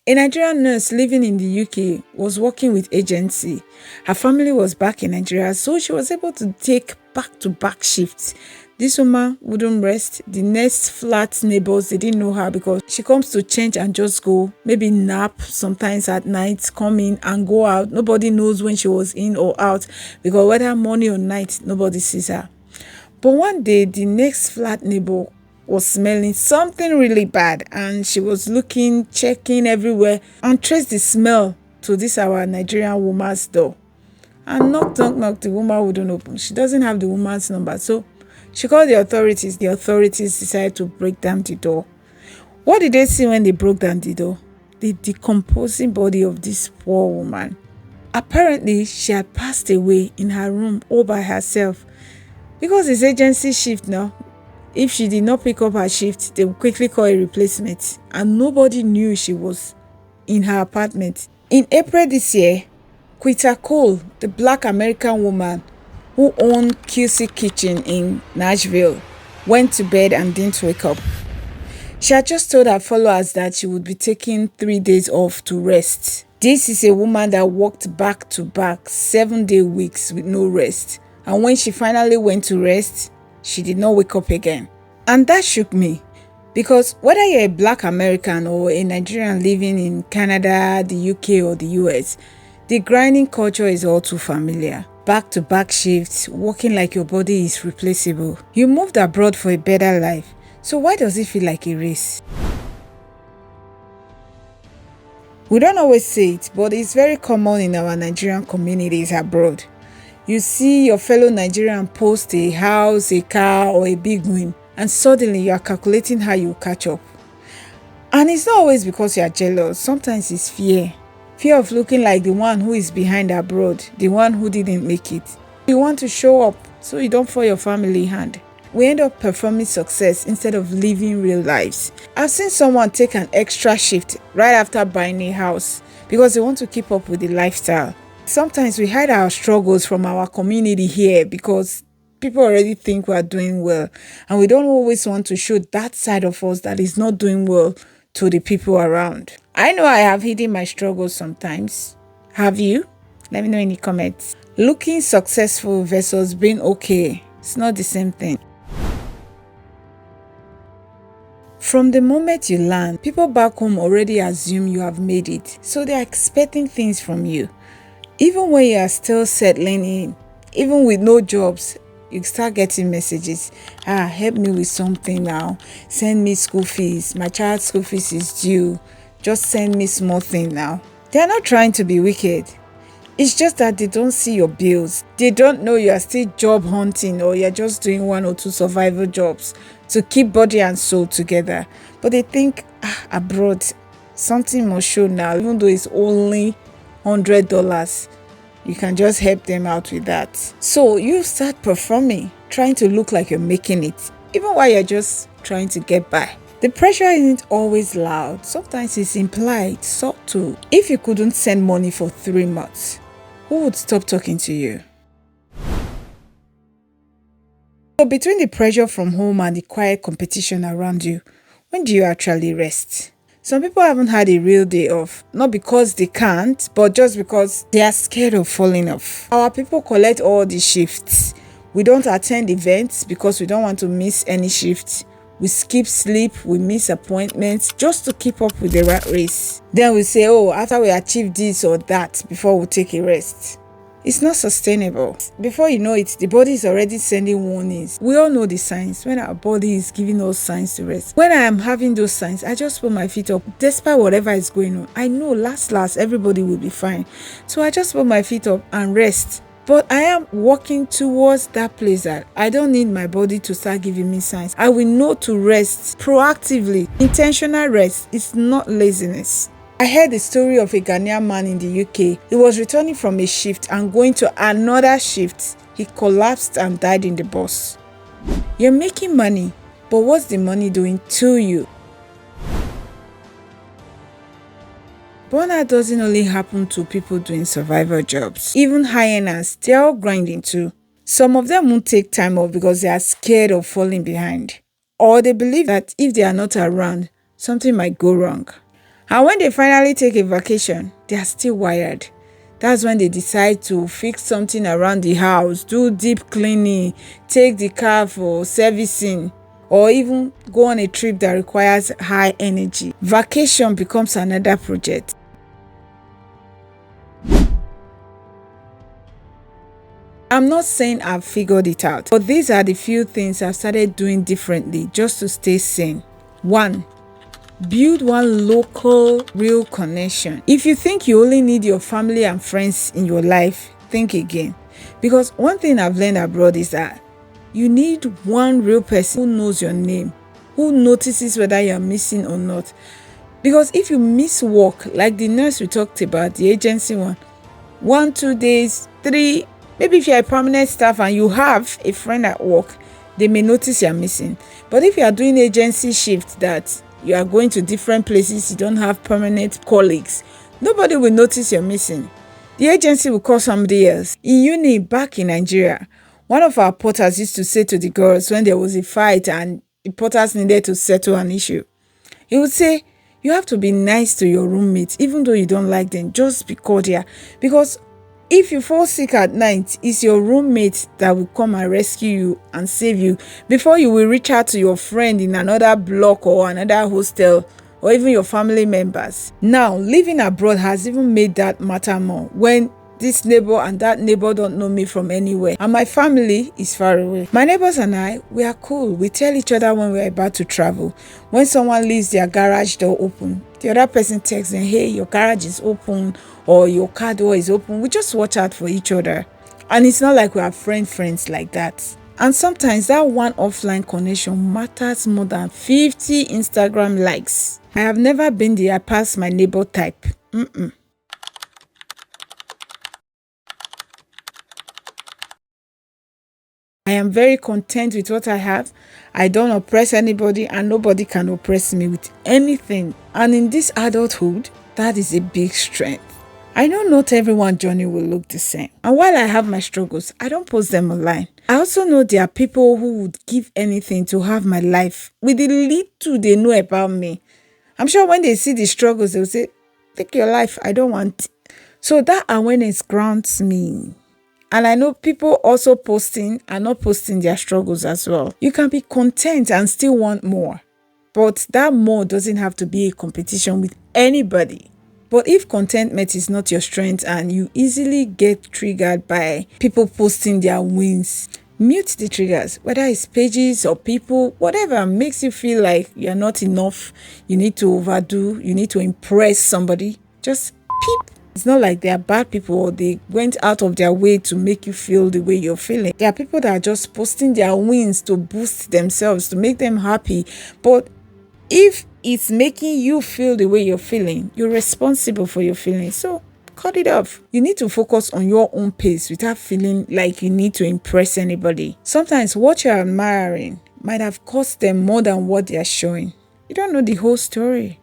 A Nigerian nurse living in the UK was working with agency. Her family was back in Nigeria, so she was able to take back-to-back shifts. This woman wouldn't rest. The next flat neighbors, they didn't know her because she comes to change and just go, maybe nap sometimes at night, come in and go out. Nobody knows when she was in or out because whether morning or night, nobody sees her. But one day, the next flat neighbor was smelling something really bad, and she was looking, checking everywhere, and traced the smell to this our Nigerian woman's door. And knock, the woman wouldn't open. She doesn't have the woman's number. So she called the authorities. The authorities decided to break down the door. What did they see when they broke down the door? The decomposing body of this poor woman. Apparently, she had passed away in her room all by herself. Because it's agency shift now, if she did not pick up her shift, they would quickly call a replacement. And nobody knew she was in her apartment. In April this year, Quita Cole, the black American woman who owned QC Kitchen in Nashville, went to bed and didn't wake up. She had just told her followers that she would be taking 3 days off to rest. This is a woman that worked back-to-back 7-day weeks with no rest. And when she finally went to rest, she did not wake up again. And that shook me. Because whether you're a black American or a Nigerian living in Canada, the UK or the US, the grinding culture is all too familiar. Back-to-back shifts, working like your body is replaceable. You moved abroad for a better life. So why does it feel like a race? We don't always say it, but it's very common in our Nigerian communities abroad. You see your fellow Nigerian post a house, a car, or a big win, and suddenly you are calculating how you catch up. And it's not always because you are jealous. Sometimes it's fear. Fear of looking like the one who is behind abroad, the one who didn't make it. You want to show up so you don't fall your family hand. We end up performing success instead of living real lives. I've seen someone take an extra shift right after buying a house because they want to keep up with the lifestyle. Sometimes we hide our struggles from our community here because people already think we are doing well, and we don't always want to show that side of us that is not doing well to the people around. I know I have hidden my struggles sometimes. Have you? Let me know in the comments. Looking successful versus being okay, it's not the same thing. From the moment you land, people back home already assume you have made it, so they are expecting things from you. Even when you are still settling in, even with no jobs, you start getting messages. Help me with something now. Send me school fees. My child's school fees is due. Just send me small thing now. They are not trying to be wicked. It's just that they don't see your bills. They don't know you are still job hunting or you're just doing 1 or 2 survival jobs to keep body and soul together. But they think, abroad, something must show now, even though it's only $100. You can just help them out with that. So you start performing, trying to look like you're making it, even while you're just trying to get by. The pressure isn't always loud. Sometimes it's implied, subtle. If you couldn't send money for 3 months, who would stop talking to you? So between the pressure from home and the quiet competition around you, when do you actually rest? Some people haven't had a real day off, not because they can't, but just because they are scared of falling off. Our people collect all the shifts. We don't attend events because we don't want to miss any shifts. We skip sleep, we miss appointments just to keep up with the rat race. Then we say, after we achieve this or that before we take a rest. It's not sustainable. Before you know it, the body is already sending warnings. We all know the signs when our body is giving us signs to rest. When I am having those signs, I just put my feet up. Despite whatever is going on, I know last everybody will be fine. So I just put my feet up and rest. But I am walking towards that place that I don't need my body to start giving me signs. I will know to rest proactively. Intentional rest is not laziness. I heard the story of a Ghanaian man in the UK. He was returning from a shift and going to another shift. He collapsed and died in the bus. You're making money, but what's the money doing to you? Burnout doesn't only happen to people doing survival jobs. Even high earners, they're all grinding too. Some of them won't take time off because they are scared of falling behind. Or they believe that if they are not around, something might go wrong. And when they finally take a vacation, they are still wired. That's when they decide to fix something around the house, do deep cleaning, take the car for servicing, or even go on a trip that requires high energy. Vacation becomes another project. I'm not saying I've figured it out, but these are the few things I've started doing differently just to stay sane. 1. Build one local, real connection. If you think you only need your family and friends in your life, think again. Because one thing I've learned abroad is that you need one real person who knows your name, who notices whether you're missing or not. Because if you miss work, like the nurse we talked about, the agency one, 1, 2 days, 3, maybe if you're a permanent staff and you have a friend at work, they may notice you're missing. But if you are doing agency shift that you are going to different places, you don't have permanent colleagues, nobody will notice you're missing. The agency will call somebody else. In uni back in Nigeria, one of our porters used to say to the girls when there was a fight and the porters needed to settle an issue, he would say, you have to be nice to your roommates, even though you don't like them, just be cordial. Because if you fall sick at night, it's your roommate that will come and rescue you and save you before you will reach out to your friend in another block or another hostel or even your family members. Now, living abroad has even made that matter more when this neighbor and that neighbor don't know me from anywhere and my family is far away. My neighbors and I, we are cool. We tell each other when we're about to travel. When someone leaves their garage door open, the other person texts them, hey, your garage is open or your car door is open. We just watch out for each other. And it's not like we are friends like that. And sometimes that one offline connection matters more than 50 Instagram likes. I have never been the I pass my neighbor type. I am very content with what I have. I don't oppress anybody and nobody can oppress me with anything. And in this adulthood, that is a big strength. I know not everyone's journey will look the same. And while I have my struggles, I don't post them online. I also know there are people who would give anything to have my life with the little they know about me. I'm sure when they see the struggles, they'll say, take your life, I don't want. So that awareness grounds me. And I know people also are not posting their struggles as well. You can be content and still want more. But that more doesn't have to be a competition with anybody. But if contentment is not your strength and you easily get triggered by people posting their wins, mute the triggers, whether it's pages or people, whatever makes you feel like you're not enough, you need to overdo, you need to impress somebody, just peep. It's not like they are bad people or they went out of their way to make you feel the way you're feeling. There are people that are just posting their wins to boost themselves, to make them happy. But if it's making you feel the way you're feeling, you're responsible for your feelings. So cut it off. You need to focus on your own pace without feeling like you need to impress anybody. Sometimes what you're admiring might have cost them more than what they are showing. You don't know the whole story.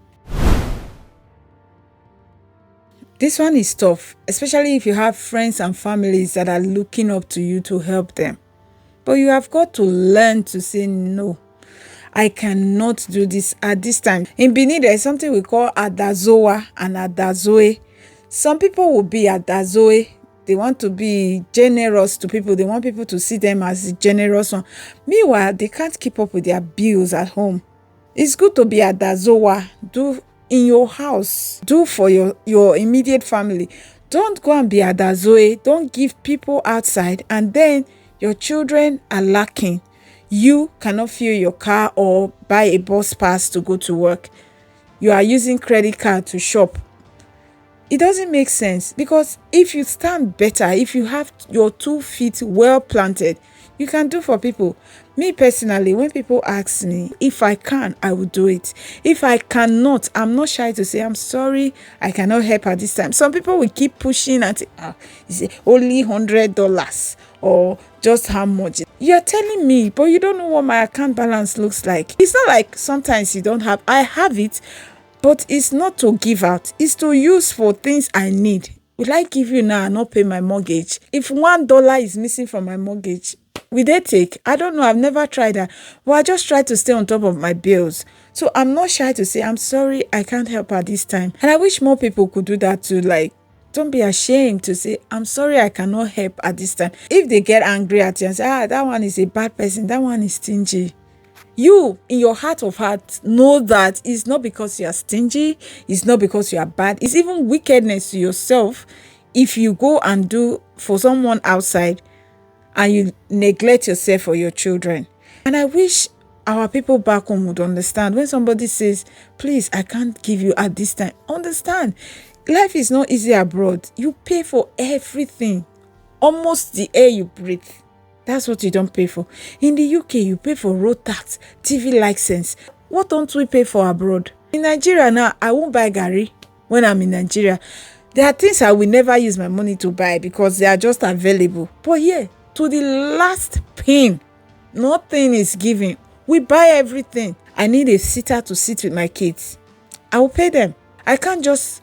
This one is tough, especially if you have friends and families that are looking up to you to help them. But you have got to learn to say no. I cannot do this at this time. In Benin, there is something we call Adazoa and Adazoe. Some people will be Adazoe. They want to be generous to people. They want people to see them as a generous one. Meanwhile, they can't keep up with their bills at home. It's good to be Adazoa. Do in your house. Do for your immediate family. Don't go and be Adazoe. Don't give people outside and then your children are lacking. You cannot fuel your car or buy a bus pass to go to work. You are using credit card to shop. It doesn't make sense because if you stand better, if you have your 2 feet well planted, you can do for people. Me personally, when people ask me, if I can, I will do it. If I cannot, I'm not shy to say, I'm sorry, I cannot help at this time. Some people will keep pushing and say, only $100 or just how much. You're telling me, but you don't know what my account balance looks like. It's not like sometimes you don't have, I have it, but it's not to give out. It's to use for things I need. Will I give you now and not pay my mortgage? If $1 is missing from my mortgage, Will they take? I don't know. I've never tried that. But I just try to stay on top of my bills. So I'm not shy to say, I'm sorry, I can't help at this time. And I wish more people could do that too. Like, don't be ashamed to say, I'm sorry, I cannot help at this time. If they get angry at you and say, that one is a bad person, that one is stingy. You, in your heart of hearts, know that it's not because you are stingy, it's not because you are bad, it's even wickedness to yourself if you go and do for someone outside and you neglect yourself or your children. And I wish our people back home would understand when somebody says, please, I can't give you at this time. Understand, life is not easy abroad. You pay for everything, almost the air you breathe. That's what you don't pay for. In the UK, you pay for road tax, TV license. What don't we pay for abroad? In Nigeria now, I won't buy Gary when I'm in Nigeria. There are things I will never use my money to buy because they are just available. But here, to the last pin, nothing is given. We buy everything. I need a sitter to sit with my kids. I will pay them. I can't just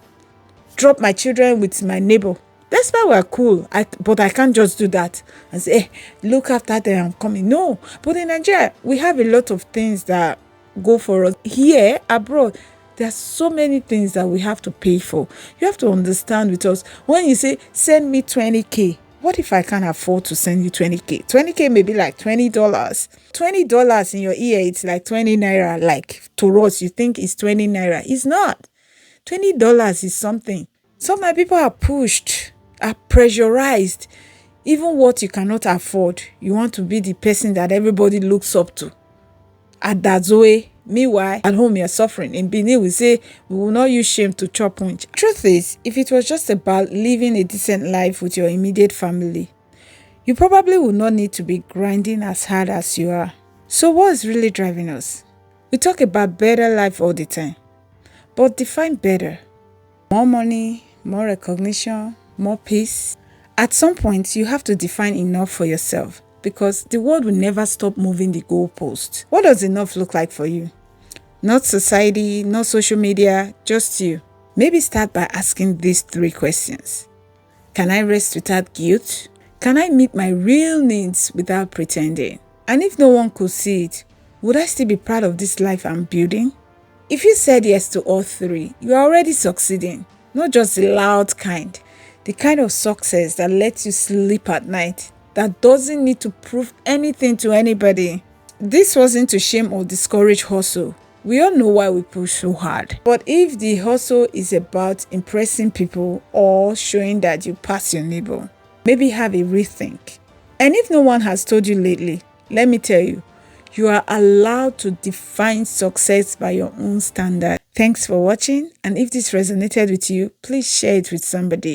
drop my children with my neighbor. That's why we're cool. But I can't just do that and say, hey, look after them, I'm coming. No. But in Nigeria, we have a lot of things that go for us. Here, abroad, there are so many things that we have to pay for. You have to understand with us. When you say, send me 20K, what if I can't afford to send you 20K? 20K may be like $20. $20 in your ear, it's like 20 naira. Like to us, you think it's 20 naira. It's not. $20 is something. Some of my people are pushed, are pressurized. Even what you cannot afford, you want to be the person that everybody looks up to. At that way, meanwhile, at home you're suffering. In Benin, we say, we will not use shame to chop punch. Truth is, if it was just about living a decent life with your immediate family, you probably would not need to be grinding as hard as you are. So what is really driving us? We talk about better life all the time, but define better. More money, more recognition, more peace. At some point, you have to define enough for yourself because the world will never stop moving the goalpost. What does enough look like for you? Not society, not social media, just you. Maybe start by asking these 3 questions. Can I rest without guilt? Can I meet my real needs without pretending? And if no one could see it, would I still be proud of this life I'm building? If you said yes to all 3, you are already succeeding. Not just the loud kind. The kind of success that lets you sleep at night. That doesn't need to prove anything to anybody. This wasn't to shame or discourage hustle. We all know why we push so hard. But if the hustle is about impressing people or showing that you pass your neighbor, maybe have a rethink. And if no one has told you lately, let me tell you, you are allowed to define success by your own standard. Thanks for watching. And if this resonated with you, please share it with somebody.